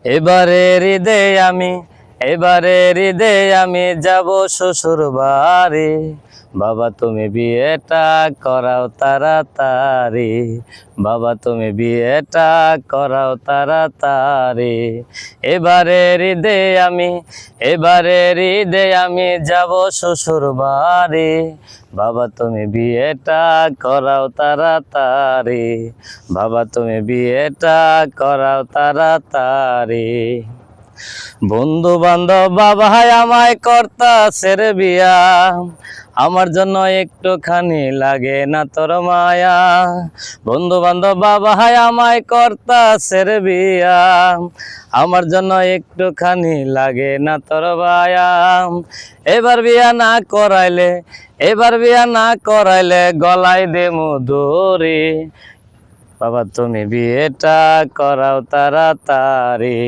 এবারে আমি যাব শ্বশুর বাড়ি। বাবা তুমি বিয়েটা করাও তাড়াতাড়ি, বাবা তুমি বিয়েটা করাও তাড়াতাড়ি। এবারের ঈদে আমি যাব শ্বশুর বাড়ি। বাবা তুমি বিয়েটা করাও তাড়াতাড়ি, বাবা তুমি বিয়েটা করাও তাড়াতাড়ি। বন্ধু বান্ধব বাবাই আমায় করতাছে রে বিয়া, আমার জন্য একটুখানি লাগে না তোর মায়া। বন্ধু বান্ধব বাবাই আমায় করতাছে রে বিয়া, আমার জন্য একটুখানি লাগে না তোর মায়া। এবার বিয়া না করাইলে গলায় দেমু দড়ি। বাবা তুমি বিয়েটা করাও তাড়াতাড়ি।